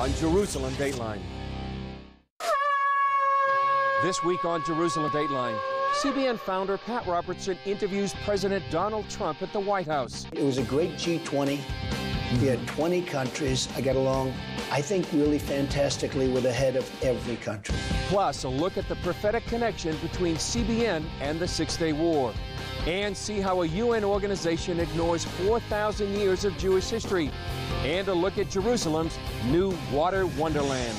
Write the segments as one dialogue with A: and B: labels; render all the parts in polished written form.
A: on Jerusalem Dateline. This week on Jerusalem Dateline, CBN founder Pat Robertson interviews President Donald Trump at the White House.
B: It was a great G20. We had 20 countries. I got along, I think, really fantastically with the head of every country.
A: Plus, a look at the prophetic connection between CBN and the Six-Day War. And see how a UN organization ignores 4,000 years of Jewish history. And a look at Jerusalem's new water wonderland.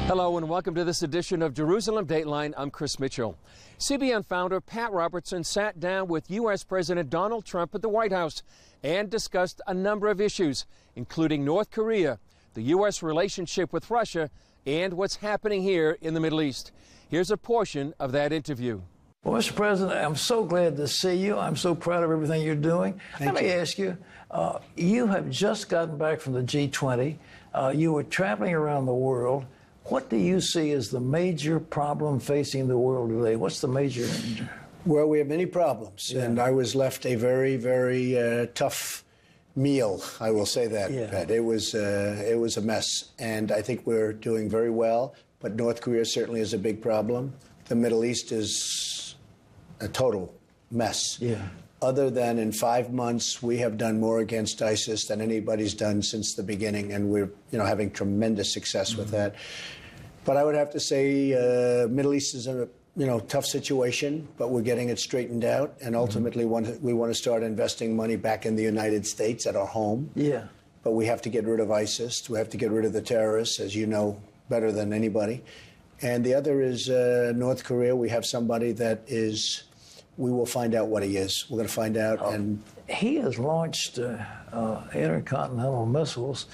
A: Hello and welcome to this edition of Jerusalem Dateline. I'm Chris Mitchell. CBN founder Pat Robertson sat down with U.S. President Donald Trump at the White House and discussed a number of issues, including North Korea, the U.S. relationship with Russia, and what's happening here in the Middle East. Here's a portion of that interview.
C: Well, Mr. President, I'm so glad to see you. I'm so proud of everything you're doing. Let me ask you, you have just gotten back from the G20. You were traveling around the world. What do you see as the major problem facing the world today? What's the major?
B: Well, we have many problems, and I was left a very, very tough meal. I will say that. Pat. It was a mess, and I think we're doing very well. But North Korea certainly is a big problem. The Middle East is a total mess. Other than in 5 months, we have done more against ISIS than anybody's done since the beginning, and we're having tremendous success with that. But I would have to say Middle East is a tough situation, but we're getting it straightened out, and ultimately we want to start investing money back in the United States at our home. But we have to get rid of ISIS. We have to get rid of the terrorists, as you know better than anybody. And the other is North Korea. We have somebody that is... We will find out what he is. We're going to find out. And
C: he has launched intercontinental missiles.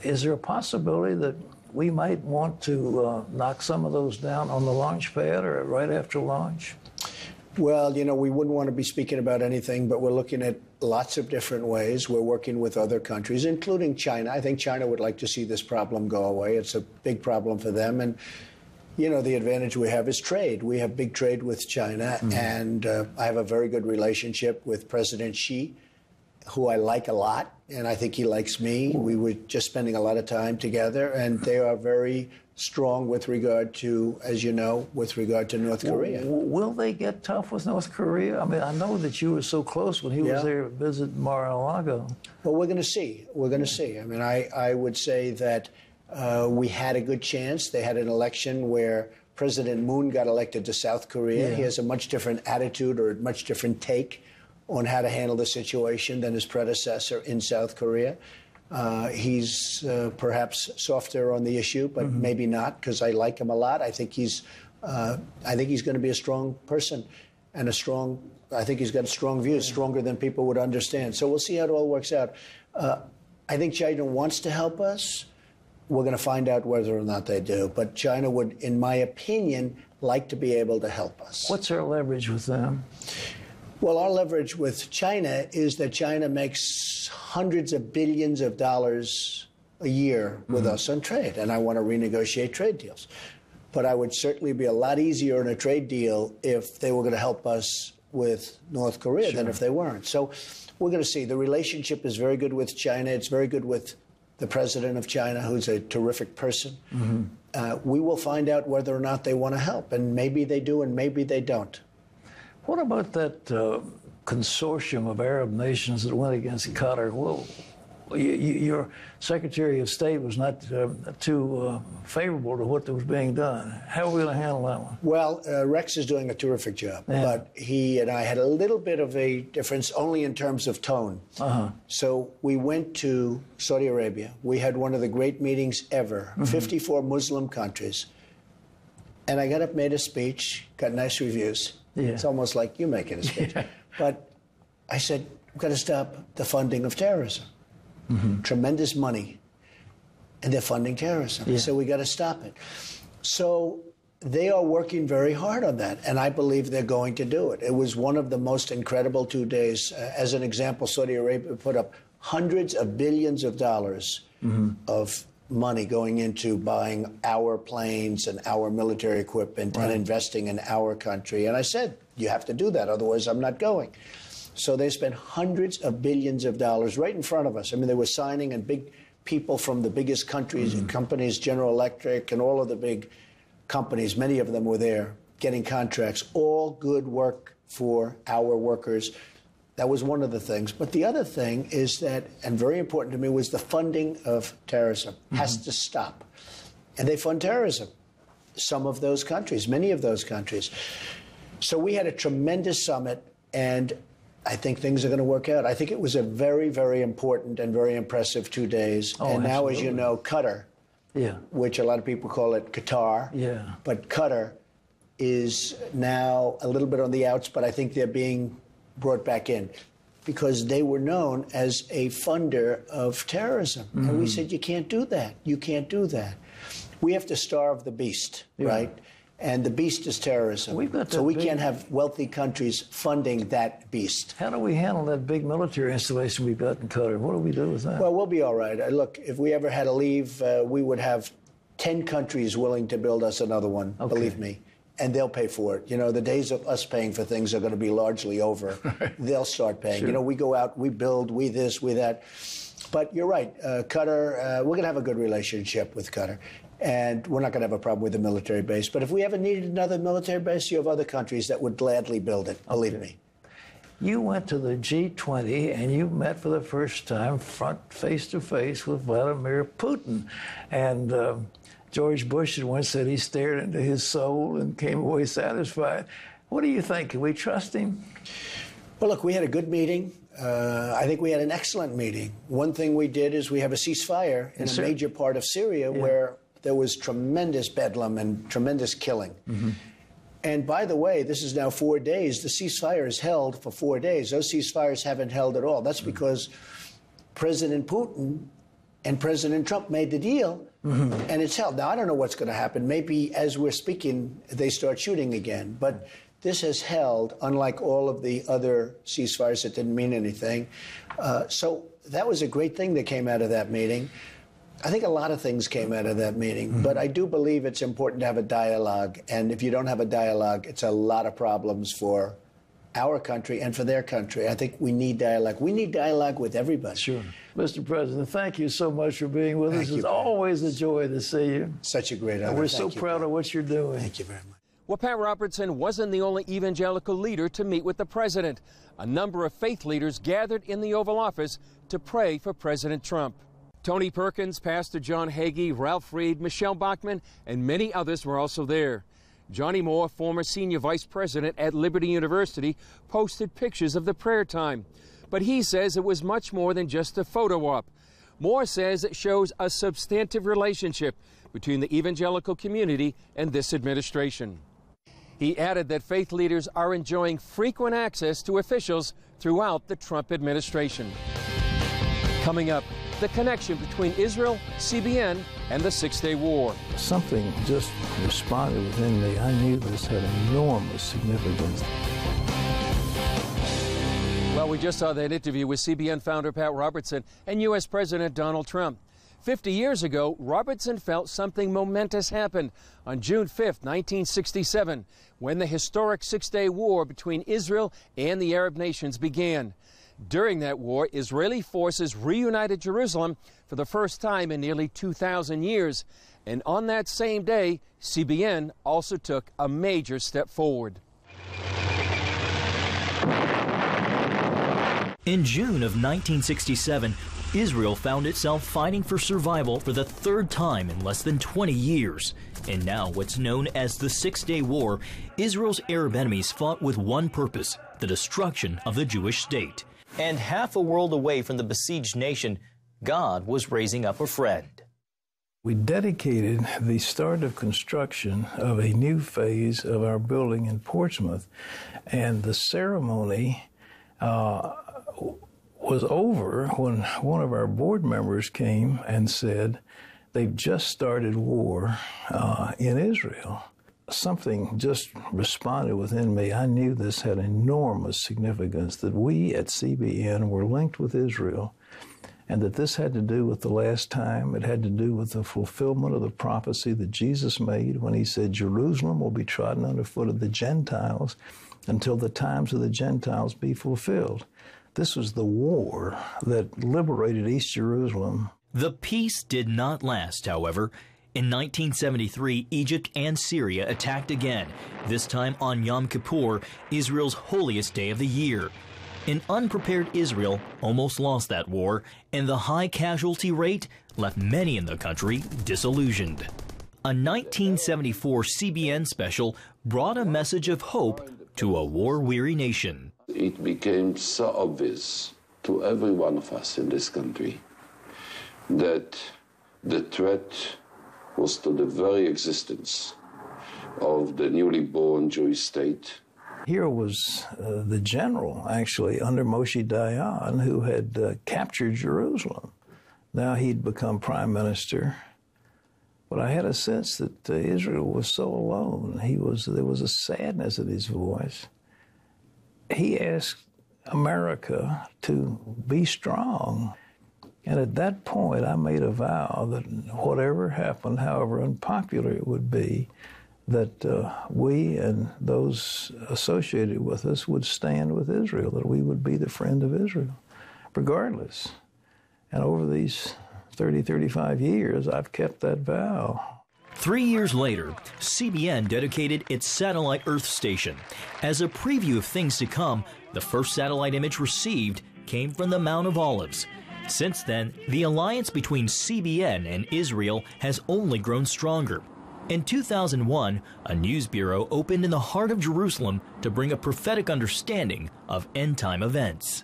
C: Is there a possibility that we might want to knock some of those down on the launch pad or right after launch?
B: Well, we wouldn't want to be speaking about anything, but we're looking at lots of different ways. We're working with other countries, including China. I think China would like to see this problem go away. It's a big problem for them. And the advantage we have is trade. We have big trade with China, and I have a very good relationship with President Xi, who I like a lot, and I think he likes me. We were just spending a lot of time together, and they are very strong with regard to, as you know, with regard to North Korea.
C: Will they get tough with North Korea? I mean, I know that you were so close when he was there to visit Mar-a-Lago.
B: Well, we're going to see. We're going to see. I mean, I would say that we had a good chance. They had an election where President Moon got elected to South Korea. He has a much different attitude or a much different take on how to handle the situation than his predecessor in South Korea. He's perhaps softer on the issue, but maybe not, because I like him a lot. I think he's going to be a strong person and I think he's got strong views, stronger than people would understand. So we'll see how it all works out. I think China wants to help us. We're going to find out whether or not they do. But China would, in my opinion, like to be able to help us.
C: What's our leverage with them?
B: Well, our leverage with China is that China makes hundreds of billions of dollars a year with us on trade, and I want to renegotiate trade deals. But I would certainly be a lot easier in a trade deal if they were going to help us with North Korea than if they weren't. So we're going to see. The relationship is very good with China. It's very good with the president of China, who's a terrific person. We will find out whether or not they want to help, and maybe they do and maybe they don't.
C: What about that consortium of Arab nations that went against Qatar? Well, your Secretary of State was not too favorable to what was being done. How are we going to handle that one?
B: Well, Rex is doing a terrific job, but he and I had a little bit of a difference only in terms of tone. So we went to Saudi Arabia. We had one of the great meetings ever, 54 Muslim countries. And I got up, made a speech, got nice reviews. It's almost like you making a speech. But I said, we've got to stop the funding of terrorism. Tremendous money, and they're funding terrorism. So we got to stop it. So they are working very hard on that, and I believe they're going to do it. It was one of the most incredible 2 days. As an example, Saudi Arabia put up hundreds of billions of dollars of money going into buying our planes and our military equipment and investing in our country. And I said, you have to do that, otherwise I'm not going. So they spent hundreds of billions of dollars right in front of us. I mean, they were signing, and big people from the biggest countries and companies, General Electric and all of the big companies, many of them were there getting contracts, all good work for our workers. That was one of the things. But the other thing is that, and very important to me, was the funding of terrorism has to stop. And they fund terrorism, some of those countries, many of those countries. So we had a tremendous summit, and I think things are going to work out. I think it was a very, very important and very impressive 2 days. And now, as you know, Qatar, which a lot of people call it Qatar, but Qatar is now a little bit on the outs, but I think they're being brought back in because they were known as a funder of terrorism. And we said, you can't do that. You can't do that. We have to starve the beast, right? And the beast is terrorism. So we can't have wealthy countries funding that beast.
C: How do we handle that big military installation we've got in Qatar? What do we do with that?
B: Well, we'll be all right. Look, if we ever had to leave, we would have 10 countries willing to build us another one, believe me. And they'll pay for it. You know, the days of us paying for things are going to be largely over. They'll start paying. You know, we go out, we build, we this, we that. But you're right. Qatar, we're going to have a good relationship with Qatar. And we're not going to have a problem with the military base. But if we ever needed another military base, you have other countries that would gladly build it, believe me.
C: You went to the G20 and you met for the first time face to face with Vladimir Putin. And George Bush had once said he stared into his soul and came away satisfied. What do you think? Can we trust him?
B: Well, look, we had a good meeting. I think we had an excellent meeting. One thing we did is we have a ceasefire in a major part of Syria where there was tremendous bedlam and tremendous killing. And by the way, this is now 4 days. The ceasefire is held for 4 days. Those ceasefires haven't held at all. That's because President Putin and President Trump made the deal, and it's held. Now, I don't know what's going to happen. Maybe as we're speaking, they start shooting again. But this has held, unlike all of the other ceasefires that didn't mean anything. So that was a great thing that came out of that meeting. I think a lot of things came out of that meeting, but I do believe it's important to have a dialogue. And if you don't have a dialogue, it's a lot of problems for our country and for their country. I think we need dialogue. We need dialogue with everybody.
C: Sure. Mr. President, thank you so much for being with us. It's always a joy to see you.
B: Such a great honor.
C: We're so proud of what you're doing.
B: Thank you very much.
A: Well, Pat Robertson wasn't the only evangelical leader to meet with the president. A number of faith leaders gathered in the Oval Office to pray for President Trump. Tony Perkins, Pastor John Hagee, Ralph Reed, Michelle Bachmann, and many others were also there. Johnny Moore, former senior vice president at Liberty University, posted pictures of the prayer time. But he says it was much more than just a photo op. Moore says it shows a substantive relationship between the evangelical community and this administration. He added that faith leaders are enjoying frequent access to officials throughout the Trump administration. Coming up, the connection between Israel, CBN, and the Six-Day War.
C: Something just responded within me. I knew this had enormous significance.
A: Well, we just saw that interview with CBN founder Pat Robertson and U.S. President Donald Trump. 50 years ago, Robertson felt something momentous happened on June 5th, 1967, when the historic Six-Day War between Israel and the Arab nations began. During that war, Israeli forces reunited Jerusalem for the first time in nearly 2,000 years. And on that same day, CBN also took a major step forward.
D: In June of 1967, Israel found itself fighting for survival for the third time in less than 20 years. And now what's known as the Six-Day War, Israel's Arab enemies fought with one purpose, the destruction of the Jewish state. And half a world away from the besieged nation, God was raising up a friend.
C: We dedicated the start of construction of a new phase of our building in Portsmouth, and the ceremony was over when one of our board members came and said, they've just started war in Israel. Something just responded within me. I knew this had enormous significance, that we at CBN were linked with Israel, and that this had to do with the last time. It had to do with the fulfillment of the prophecy that Jesus made when he said, Jerusalem will be trodden underfoot of the Gentiles until the times of the Gentiles be fulfilled. This was the war that liberated East Jerusalem.
D: The peace did not last, however. In 1973, Egypt and Syria attacked again, this time on Yom Kippur, Israel's holiest day of the year. An unprepared Israel almost lost that war, and the high casualty rate left many in the country disillusioned. A 1974 CBN special brought a message of hope to a war-weary nation.
E: It became so obvious to every one of us in this country that the threat was to the very existence of the newly born Jewish state.
C: Here was the general, actually, under Moshe Dayan, who had captured Jerusalem. Now he'd become prime minister. But I had a sense that Israel was so alone. There was a sadness in his voice. He asked America to be strong. And at that point, I made a vow that whatever happened, however unpopular it would be, that we and those associated with us would stand with Israel, that we would be the friend of Israel, regardless. And over these 30, 35 years, I've kept that vow.
D: 3 years later, CBN dedicated its satellite Earth station. As a preview of things to come, the first satellite image received came from the Mount of Olives. Since then, the alliance between CBN and Israel has only grown stronger. In 2001, a news bureau opened in the heart of Jerusalem to bring a prophetic understanding of end-time events.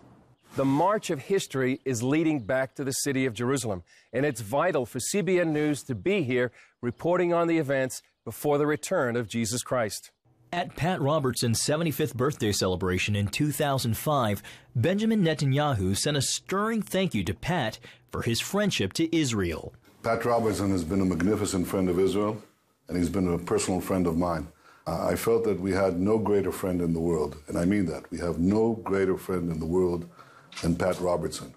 A: The march of history is leading back to the city of Jerusalem, and it's vital for CBN News to be here reporting on the events before the return of Jesus Christ.
D: At Pat Robertson's 75th birthday celebration in 2005, Benjamin Netanyahu sent a stirring thank you to Pat for his friendship to Israel.
F: Pat Robertson has been a magnificent friend of Israel, and he's been a personal friend of mine. I felt that we had no greater friend in the world, and I mean that. We have no greater friend in the world than Pat Robertson.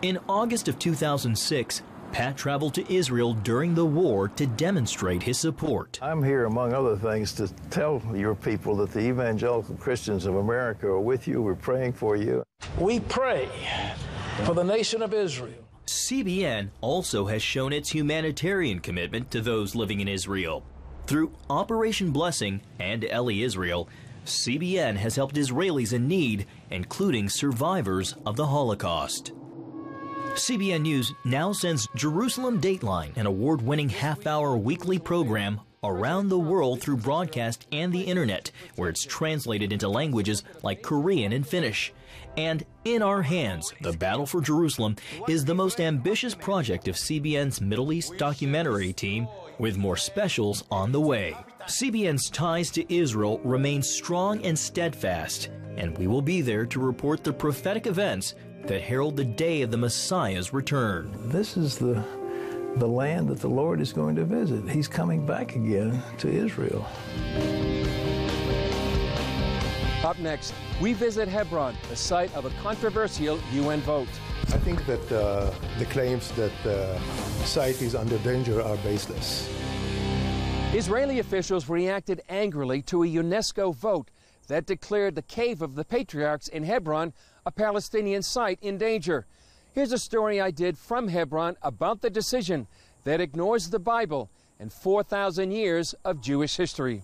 D: In August of 2006, Pat traveled to Israel during the war to demonstrate his support.
C: I'm here, among other things, to tell your people that the evangelical Christians of America are with you. We're praying for you. We pray for the nation of Israel.
D: CBN also has shown its humanitarian commitment to those living in Israel. Through Operation Blessing and Eli Israel, CBN has helped Israelis in need, including survivors of the Holocaust. CBN News now sends Jerusalem Dateline, an award-winning half-hour weekly program around the world through broadcast and the internet, where it's translated into languages like Korean and Finnish. And In Our Hands, The Battle for Jerusalem is the most ambitious project of CBN's Middle East documentary team, with more specials on the way. CBN's ties to Israel remain strong and steadfast, and we will be there to report the prophetic events that herald the day of the Messiah's return.
C: This is the land that the Lord is going to visit. He's coming back again to Israel.
A: Up next, we visit Hebron, the site of a controversial UN vote.
G: I think that the claims that the site is under danger are baseless.
A: Israeli officials reacted angrily to a UNESCO vote that declared the Cave of the Patriarchs in Hebron a Palestinian site in danger. Here's a story I did from Hebron about the decision that ignores the Bible and 4,000 years of Jewish history.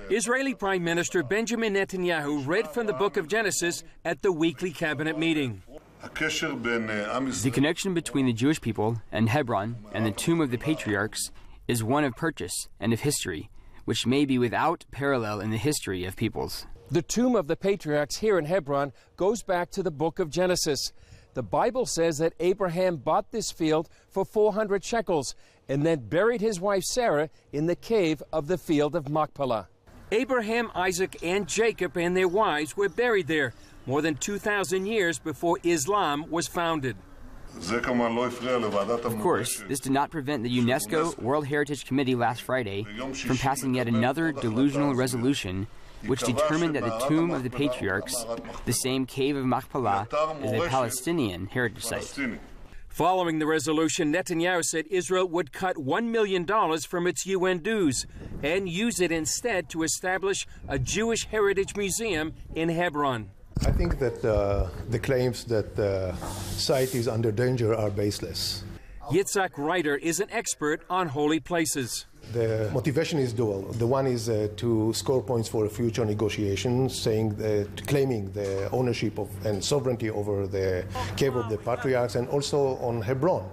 A: Israeli Prime Minister Benjamin Netanyahu read from the book of Genesis at the weekly cabinet meeting.
H: The connection between the Jewish people and Hebron and the tomb of the patriarchs is one of purchase and of history, which may be without parallel in the history of peoples.
A: The tomb of the patriarchs here in Hebron goes back to the book of Genesis. The Bible says that Abraham bought this field for 400 shekels and then buried his wife Sarah in the cave of the field of Machpelah. Abraham, Isaac, and Jacob and their wives were buried there more than 2,000 years before Islam was founded.
H: Of course, this did not prevent the UNESCO World Heritage Committee last Friday from passing yet another delusional resolution which determined that the tomb of the patriarchs, the same cave of Machpelah, is a Palestinian heritage site.
A: Following the resolution, Netanyahu said Israel would cut $1 million from its UN dues and use it instead to establish a Jewish heritage museum in Hebron.
G: I think that the claims that the site is under danger are baseless.
A: Yitzhak Reiter is an expert on holy places.
G: The motivation is dual. The one is to score points for future negotiations, claiming the ownership of and sovereignty over the cave of the patriarchs and also on Hebron.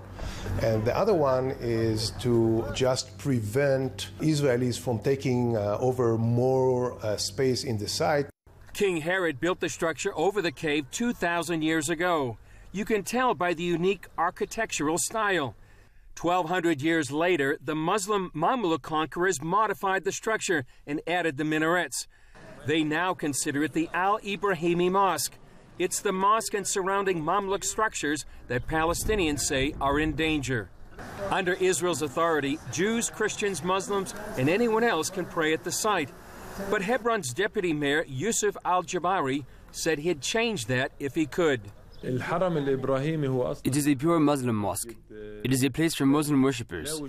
G: And the other one is to just prevent Israelis from taking over more space in the site.
A: King Herod built the structure over the cave 2,000 years ago. You can tell by the unique architectural style. 1,200 years later, the Muslim Mamluk conquerors modified the structure and added the minarets. They now consider it the Al-Ibrahimi Mosque. It's the mosque and surrounding Mamluk structures that Palestinians say are in danger. Under Israel's authority, Jews, Christians, Muslims, and anyone else can pray at the site. But Hebron's deputy mayor, Yusuf al-Jabari, said he'd change that if he could.
H: It is a pure Muslim mosque. It is a place for Muslim worshippers.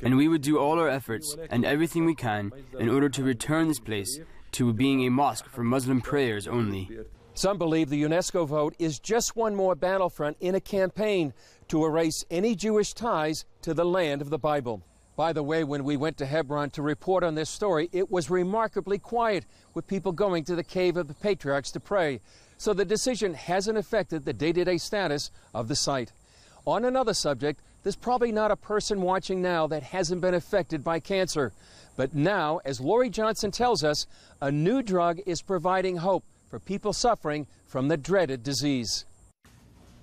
H: And we would do all our efforts and everything we can in order to return this place to being a mosque for Muslim prayers only.
A: Some believe the UNESCO vote is just one more battlefront in a campaign to erase any Jewish ties to the land of the Bible. By the way, when we went to Hebron to report on this story, it was remarkably quiet, with people going to the Cave of the Patriarchs to pray. So the decision hasn't affected the day-to-day status of the site. On another subject, there's probably not a person watching now that hasn't been affected by cancer. But now, as Lori Johnson tells us, a new drug is providing hope for people suffering from the dreaded disease.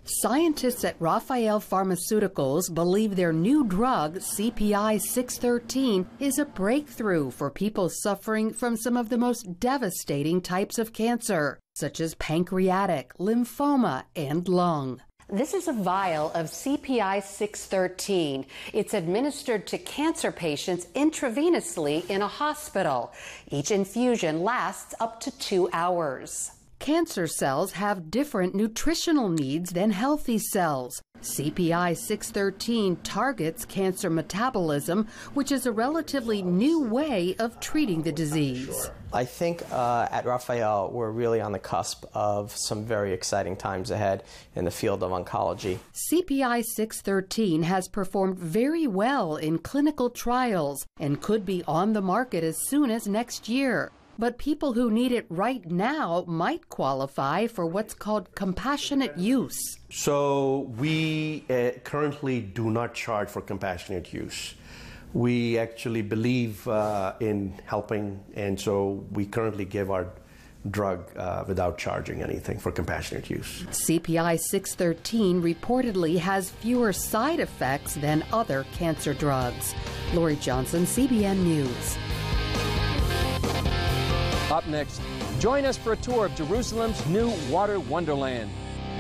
I: Scientists at Raphael Pharmaceuticals believe their new drug, CPI 613, is a breakthrough for people suffering from some of the most devastating types of cancer, such as pancreatic, lymphoma, and lung. This is a vial of CPI 613. It's administered to cancer patients intravenously in a hospital. Each infusion lasts up to 2 hours. Cancer cells have different nutritional needs than healthy cells. CPI 613 targets cancer metabolism, which is a relatively new way of treating the disease.
J: I think at Raphael, we're really on the cusp of some very exciting times ahead in the field of oncology.
I: CPI 613 has performed very well in clinical trials and could be on the market as soon as next year. But people who need it right now might qualify for what's called compassionate use.
K: So we currently do not charge for compassionate use. We actually believe in helping, and so we currently give our drug without charging anything for compassionate use.
I: CPI 613 reportedly has fewer side effects than other cancer drugs. Lori Johnson, CBN News.
A: Up next, join us for a tour of Jerusalem's new water wonderland.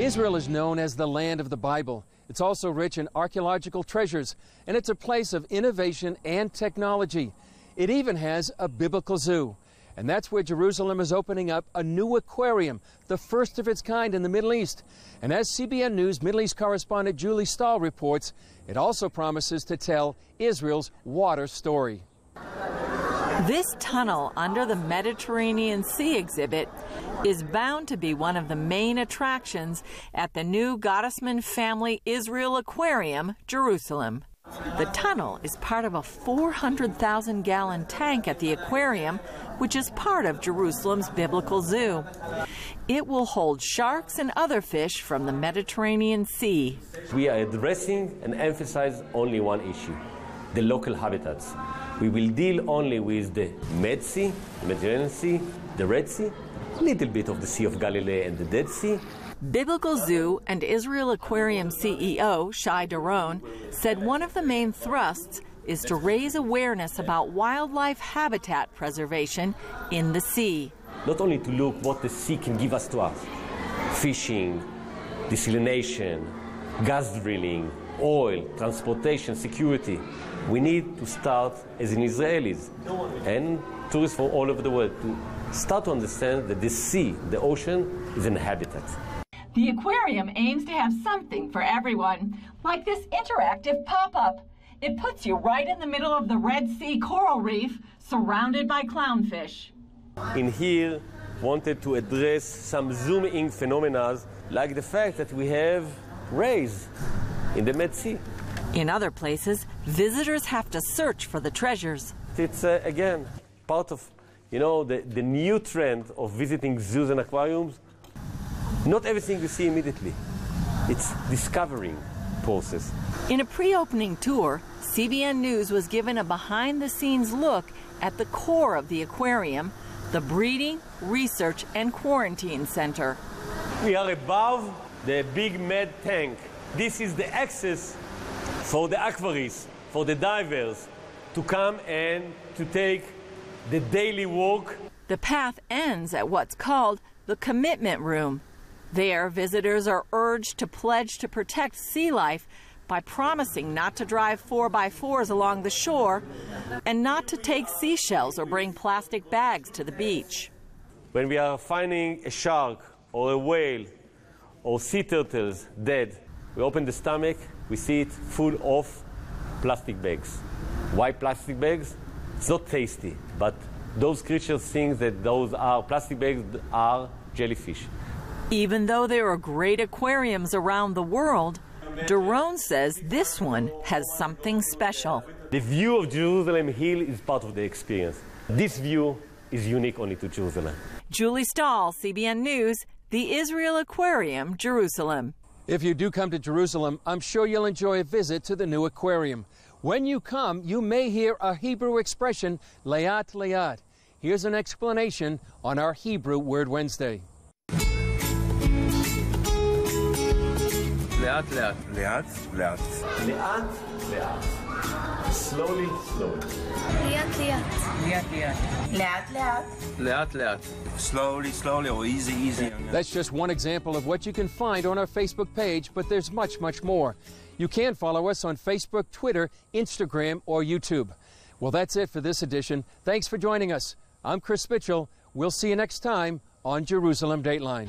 A: Israel is known as the land of the Bible. It's also rich in archaeological treasures, and it's a place of innovation and technology. It even has a biblical zoo. And that's where Jerusalem is opening up a new aquarium, the first of its kind in the Middle East. And as CBN News Middle East correspondent Julie Stahl reports, it also promises to tell Israel's water story.
L: This tunnel under the Mediterranean Sea exhibit is bound to be one of the main attractions at the new Gottesman Family Israel Aquarium, Jerusalem. The tunnel is part of a 400,000-gallon tank at the aquarium, which is part of Jerusalem's biblical zoo. It will hold sharks and other fish from the Mediterranean Sea.
M: We are addressing and emphasize only one issue: the local habitats. We will deal only with the Med Sea, the Mediterranean Sea, the Red Sea, a little bit of the Sea of Galilee and the Dead Sea.
L: Biblical Zoo and Israel Aquarium CEO Shai Doron said one of the main thrusts is to raise awareness about wildlife habitat preservation in the sea.
M: Not only to look what the sea can give us to us: fishing, desalination, gas drilling, oil, transportation, security. We need to start, as in Israelis and tourists from all over the world, to start to understand that the sea, the ocean, is an habitat.
L: The aquarium aims to have something for everyone, like this interactive pop-up. It puts you right in the middle of the Red Sea coral reef, surrounded by clownfish.
M: In here, wanted to address some zoom-in phenomena, like the fact that we have rays in the Med Sea.
L: In other places, visitors have to search for the treasures.
M: It's, again, part of, the new trend of visiting zoos and aquariums. Not everything you see immediately. It's discovering process.
L: In a pre-opening tour, CBN News was given a behind-the-scenes look at the core of the aquarium, the Breeding, Research, and Quarantine Center.
M: We are above the big med tank. This is the access for the aquarists, for the divers, to come and to take the daily walk.
L: The path ends at what's called the Commitment Room. There, visitors are urged to pledge to protect sea life by promising not to drive 4x4s along the shore and not to take seashells or bring plastic bags to the beach.
M: When we are finding a shark or a whale or sea turtles dead, we open the stomach, we see it full of plastic bags. Why plastic bags? It's not tasty, but those creatures think that those are plastic bags are jellyfish.
L: Even though there are great aquariums around the world, Doron says this one has something special.
M: The view of Jerusalem Hill is part of the experience. This view is unique only to Jerusalem.
L: Julie Stahl, CBN News, the Israel Aquarium, Jerusalem.
A: If you do come to Jerusalem, I'm sure you'll enjoy a visit to the new aquarium. When you come, you may hear a Hebrew expression, Leat Leat. Here's an explanation on our Hebrew Word Wednesday.
N: לאט לאט. לאט לאט.
M: לאט לאט. Slowly, slowly.
O: לאט לאט. לאט לאט. לאט לאט.
N: לאט לאט. Slowly, slowly, or easy, easy.
A: That's just one example of what you can find on our Facebook page, but there's much, much more. You can follow us on Facebook, Twitter, Instagram, or YouTube. Well, that's it for this edition. Thanks for joining us. I'm Chris Mitchell. We'll see you next time on Jerusalem Dateline.